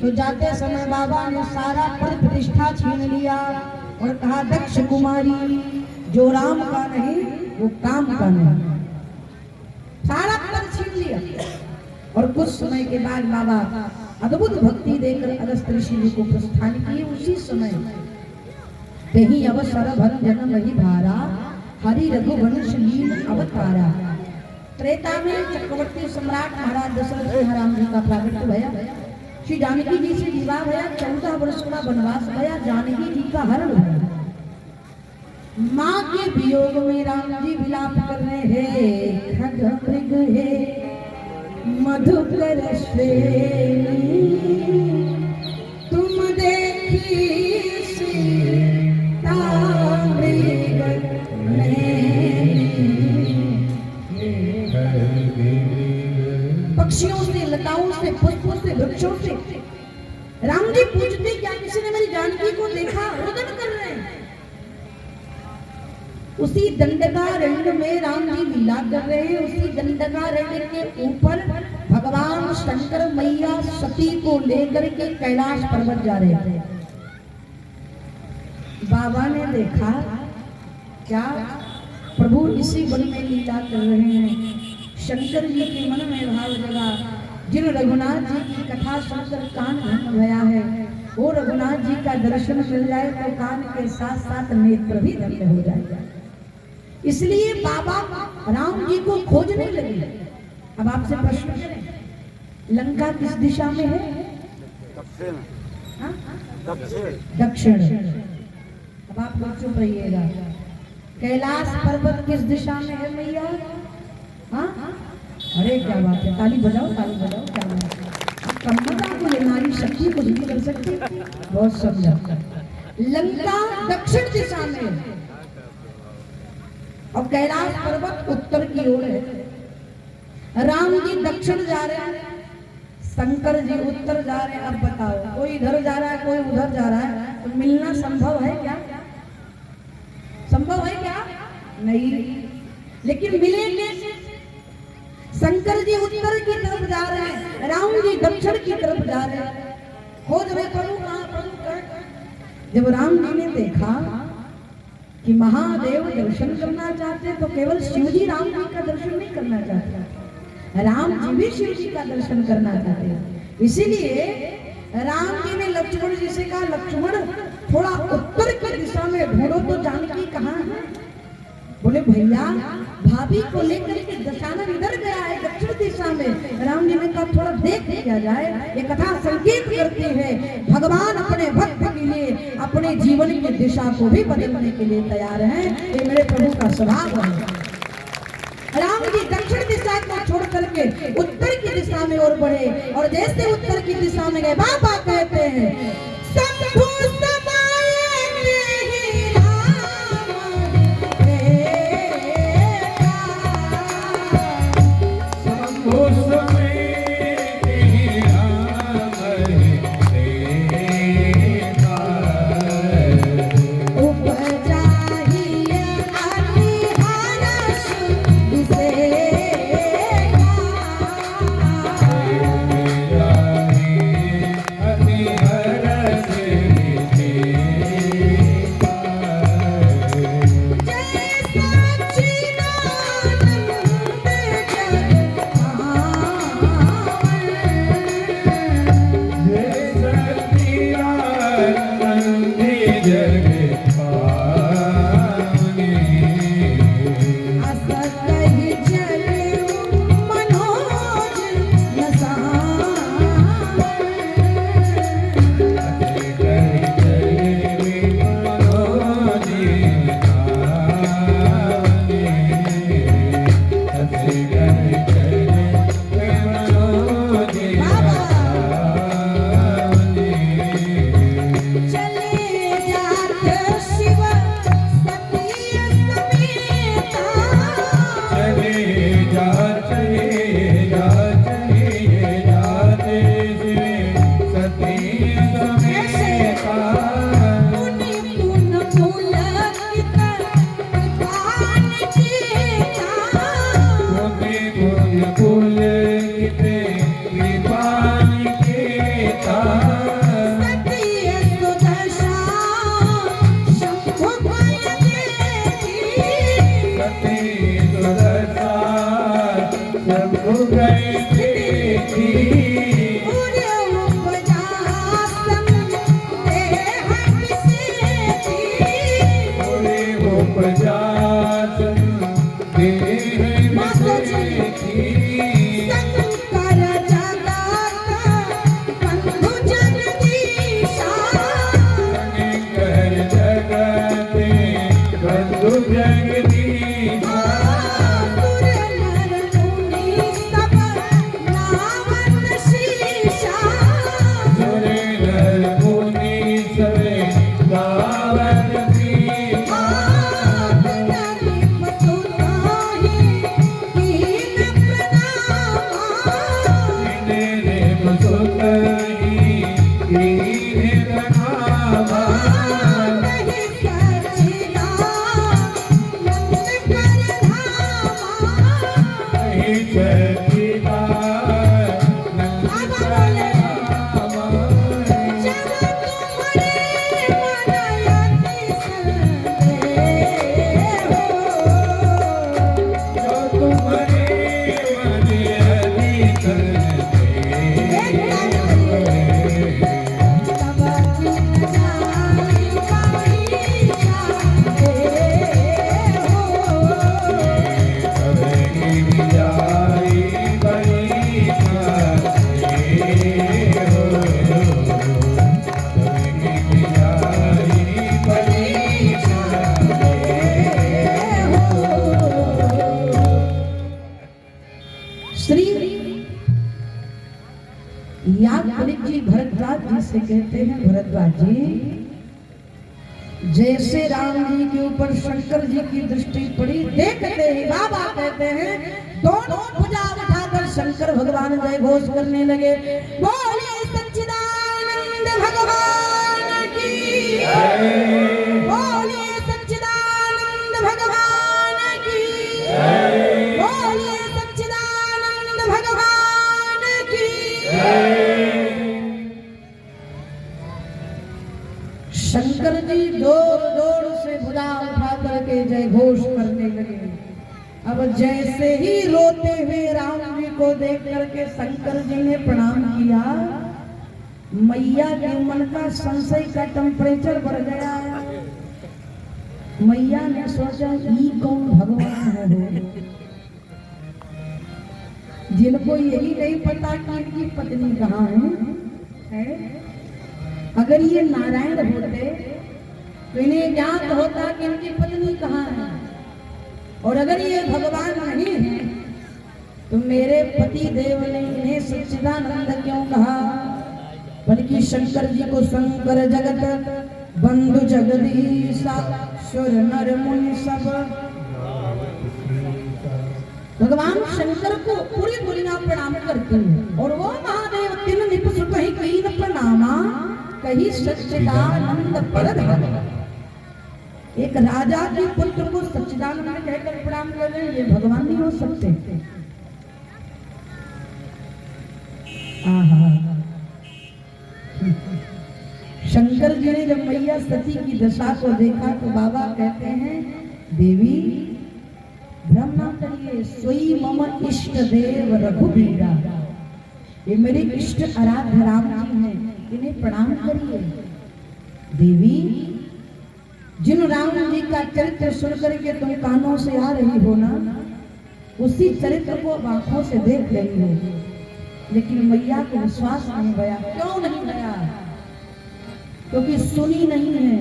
तो जाते समय बाबा ने सारा पद प्रतिष्ठा छीन लिया और कहा दक्ष कुमारी जो राम का नहीं वो काम का नहीं, सारा पद छीन लिया। और कुछ समय के बाद बाबा अद्भुत भक्ति देकर अगस्त्य ऋषि जी को प्रस्थान किए। उसी समय कहीं अवसर भर जन्म ही भारा हरि रघुवंश लीन अवतारा। त्रेता में चक्रवर्ती सम्राट महाराज दशरथ सिंह राम जी का प्रागट्य भया, श्री जानकी जी से विवाह भया, 14 वर्ष का वनवास भया, जानकी जी का हरण भया। माँ के वियोग में राम जी विलाप कर रहे हैं, खग मृग है मधुकर श्रेणी तुम देखी सीता मृग पक्षियों से, लताओं से, पुष्पों से, वृक्षों से। राम जी पूछते क्या किसी ने मेरी जानकी को देखा? रुदन कर रहे हैं। उसी दंडकारण्य में राम जी लीला कर रहे हैं। उसी दंडकारण्य के ऊपर भगवान शंकर मैया सती को लेकर के कैलाश पर्वत जा रहे थे। बाबा ने देखा क्या प्रभु इसी वन में लीला कर रहे हैं। शंकर जी के मन में भाव जगा, जिन रघुनाथ जी की कथा सुनकर कान धन्य भया है, वो रघुनाथ जी का दर्शन मिल जाए तो कान के साथ साथ नेत्र भी धन्य हो जाएगा। इसलिए बाबा राम जी को खोजने लगे। अब आपसे प्रश्न करें, लंका किस दिशा में है? दक्षिण। अब आप लोग चुप रहिएगा। कैलाश पर्वत किस दिशा में है मैया? हाँ, अरे क्या बात है, ताली बजाओ, ताली बजाओ, क्या बात है। कम्मता को लेनारी शक्ति कुछ नहीं कर सकती, बहुत समझा। लंका दक्षिण दिशा में और कैलाश पर्वत उत्तर की ओर है। राम जी दक्षिण जा रहे हैं, शंकर जी उत्तर जा रहे हैं। अब बताओ, कोई इधर जा रहा है, कोई उधर जा रहा है, तो मिलना संभव है क्या? संभव है क्या? नहीं। लेकिन मिलेंगे। शंकर जी उत्तर की तरफ जा रहे हैं, राम जी दक्षिण की तरफ जा रहे हैं। खोज रहे प्रभु कहाँ, प्रभु कहाँ। जब राम जी ने देखा कि महादेव दर्शन करना चाहते तो केवल शिव जी राम जी का दर्शन नहीं करना चाहते, राम जी भी शिव जी का दर्शन करना चाहते। इसीलिए राम जी ने लक्ष्मण जी से कहा, लक्ष्मण थोड़ा उत्तर की दिशा में ढूंढो तो जानकी कहाँ है। बोले भैया भाभी को लेकर के दशानन इधर गया है दक्षिण दिशा में। राम जी ने कहा थोड़ा देख लिया जाए। ये कथा संकेत करती है भगवान अपने भक्त के लिए अपने जीवन की दिशा को भी बदलने के लिए तैयार हैं। ये मेरे प्रभु का स्वभाव है। राम जी दक्षिण दिशा को छोड़ करके उत्तर की दिशा में और बढ़े, और जैसे उत्तर की दिशा में गए बाबा कहते हैं शंभु याज्ञवल्क्य जी भरद्वाज जी से कहते हैं, भरद्वाज जी जैसे राम जी के ऊपर शंकर जी की दृष्टि पड़ी, देखते ही बाबा कहते हैं दोनों भुजा उठाकर शंकर भगवान जय घोष करने लगे, बोले सच्चिदानंद भगवान की, बोले सच्चिदानंद भगवान की, बोले सच्चिदानंद भगवान की। शंकर जी जोर जोर से भुजा उठा करके जय घोष करने लगे। अब जैसे ही रोते हुए राम जी को देख करके शंकर जी ने प्रणाम किया, मैया के मन का संशय का टेम्परेचर बढ़ गया। मैया ने सोचा ये कौन भगवान है जिनको यही नहीं पता कि इनकी पत्नी कहाँ है? अगर ये नारायण होते तो इन्हें ज्ञात होता कि इनकी पत्नी कहाँ है, और अगर ये भगवान नहीं है तो मेरे पति देव ने इन्हें सच्चिदानंद क्यों कहा, बल्कि शंकर जी को शंकर जगत बंधु जगदीशा सुर नर मुनि सब, भगवान शंकर को पूरी दुनिया प्रणाम करती है। और वो महादेव तीन निप सुत ही कीन प्रणामा कहीं सच्चिदानंद परधर। एक राजा के पुत्र को सच्चिदानंद कहकर प्रणाम कर रहे, ये भगवान नहीं हो सकते। शंकर जी ने जब मैया सती की दशा को देखा तो बाबा कहते हैं देवी भ्रम ना करिए, सोई मम इष्ट देव रघुबीरा, ये मेरे इष्ट आराध्य राम जी हैं, इन्हें प्रणाम करिए। देवी जिन राम जी का चरित्र सुनकर के तुम कानों से आ रही हो ना, उसी चरित्र को आंखों से देख रही हो, लेकिन मैया को विश्वास नहीं भया। क्यों नहीं भया? क्योंकि सुनी नहीं है।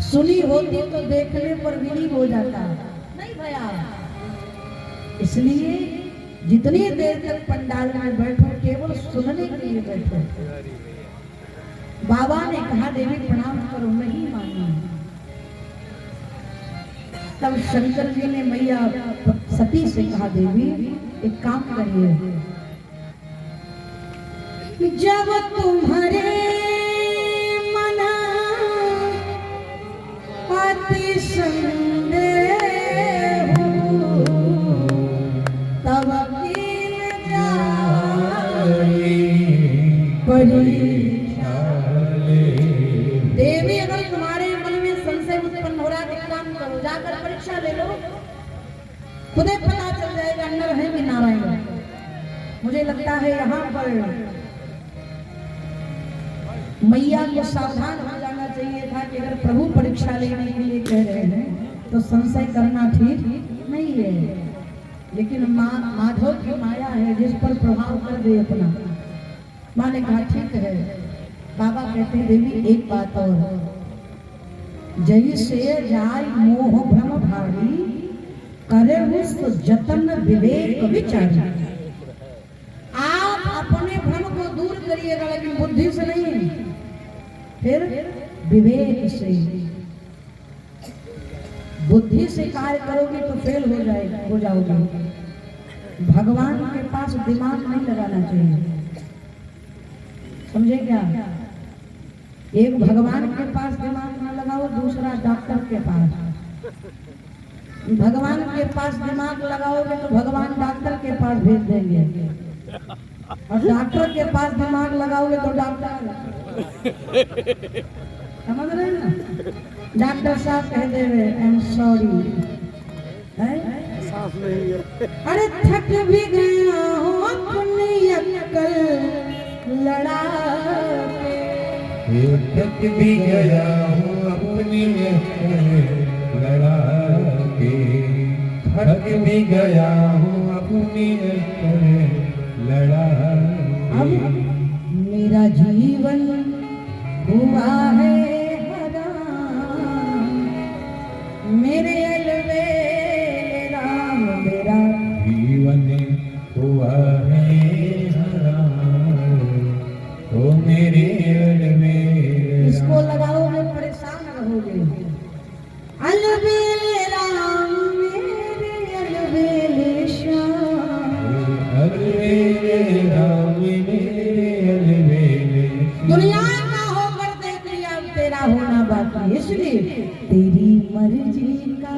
सुनी होती तो देखने पर विलीन हो जाता, नहीं भया। इसलिए जितनी देर तक पंडाल में बैठो केवल सुनने के लिए बैठो। बाबा ने कहा देवी प्रणाम करो, नहीं मानी। तब शंकर जी ने मैया सती से कहा देवी एक काम करिए, जब तुम्हारे मन अति संदेह देवी, अगर तुम्हारे मन में संशय उत्पन्न हो रहा है, एक काम करो, जाकर परीक्षा ले लो, खुदे पता चल जाएगा नर है कि नारायण। मुझे लगता है यहाँ पर मैया को सावधान हो जाना चाहिए था कि अगर प्रभु परीक्षा लेने के लिए कह रहे हैं तो संशय करना ठीक नहीं है। लेकिन माधव की माया है जिस पर प्रभाव कर दे अपना। माँ ने कहा ठीक है। बाबा कहते हैं देवी एक बात और, जय से जाय मोह भ्रम भारी करे उसको जतन विवेक विचार। आप अपने भ्रम को दूर करिएगा, लेकिन बुद्धि से नहीं, फिर विवेक से। बुद्धि से कार्य करोगे तो फेल हो जाओगे। भगवान के पास दिमाग नहीं लगाना चाहिए, समझे क्या? एक भगवान के पास दिमाग न लगाओ, दूसरा डॉक्टर के पास। भगवान के पास दिमाग लगाओगे तो भगवान डॉक्टर के पास भेज देंगे, और डॉक्टर के पास दिमाग लगाओगे तो डॉक्टर, समझ रहे हैं ना? डॉक्टर साहब कह दे रहे आई एम सॉरी, अरे थक भी गया हूँ अपनी अक्ल लड़ा के, थक भी गया हूँ अपनी लड़ा के, थक भी गया हूँ अपनी लड़ा के। मेरा जीवन हुआ है हराम, मेरे अलवे राम, मेरा जीवन हुआ है हराम, मेरे अलबेला। इसको लगाओगे परेशान रहोगे। अलबेले राम मेरे अलबेले श्याम, अलबेले राम मेरे अलबेले। दुनिया का होकर देख लिया तेरा होना बाकी, इसलिए तेरी मर्जी का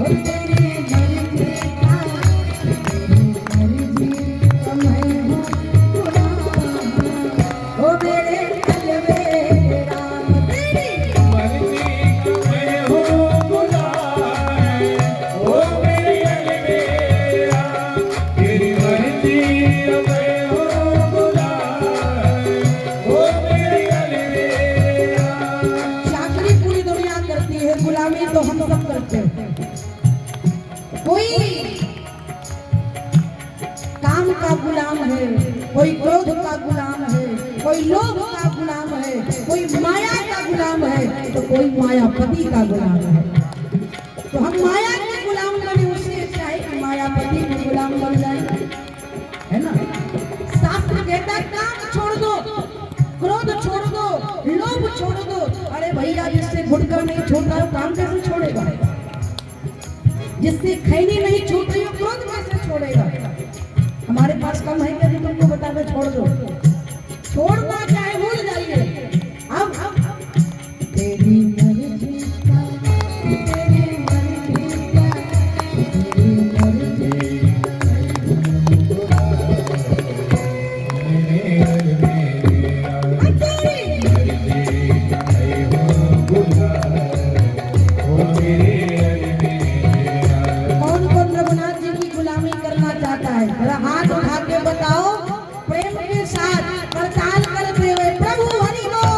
और तेरी मर्जी का, तेरी मर्जी का मैं हूँ गुलाम। ओ मेरे अलबेले राम तेरी मर्जी का मैं हूँ गुलाम, ओ मेरे अलबेला। तेरी मर्जी का मैं हूँ गुलाम, ओ मेरे अलबेला। चाकरी पूरी दुनिया करती है, गुलामी तो हम सब करते हैं। कोई काम का गुलाम है, कोई क्रोध का गुलाम है, कोई लोभ का गुलाम है, कोई माया का गुलाम है, तो कोई मायापति का गुलाम है। तो हम माया के गुलाम बने, उससे चाहे कि मायापति के गुलाम बन जाए, है ना। शास्त्र कहता है काम छोड़ दो, क्रोध छोड़ दो, लोभ छोड़ दो। अरे भैया, जिससे गुटखा नहीं छूट रहा है काम कैसे छोड़ेगा? जिससे खैनी नहीं छूट रही हो क्रोध कैसे छोड़ेगा? हमारे पास कम है क्या जो तुमको बता दो छोड़ दो? छोड़ना चाहे भूल जाइए। अब तेरी मर्जी का, तेरी मर्जी का, तेरी मर्जी मेरे अलबेला। तेरी मर्जी का मैं हूँ गुलाम, ओ मेरे अलबेला। कौन कौन रघुनाथ जी की गुलामी करना चाहता है? जरा हाथ उठा के बताओ, प्रेम के साथ करताल करते हुए प्रभु हरि बोल।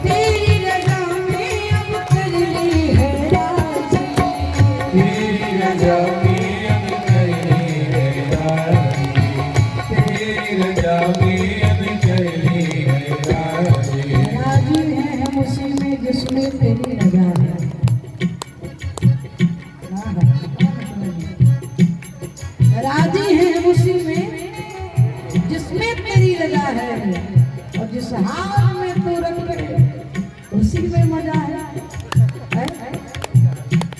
तेरी रजा में अब कर ली है राजी, तेरी रजा में अब कर ली है राजी, तेरी रजा में अब कर ली है राजी। राजी हैं हम उसी में जिसमें तेरी रजा है। राजी हैं हम उसी में जिसमें तेरी रजा है, और जिस हाल में तू रखे उसी में मजा है।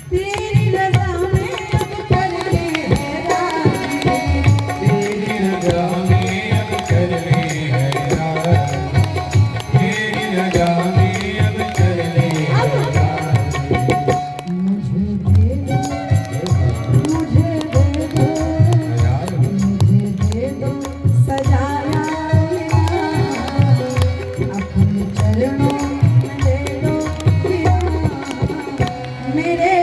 तेरी रजा में अब कर ली है राजी, तेरी रजा में अब कर ली है राजी, तेरी रजा में अब कर ली है राजी। मुझे दे दो, मुझे दे दो, मुझे दे दो सजाया अपने चरणों में दे दो मेरे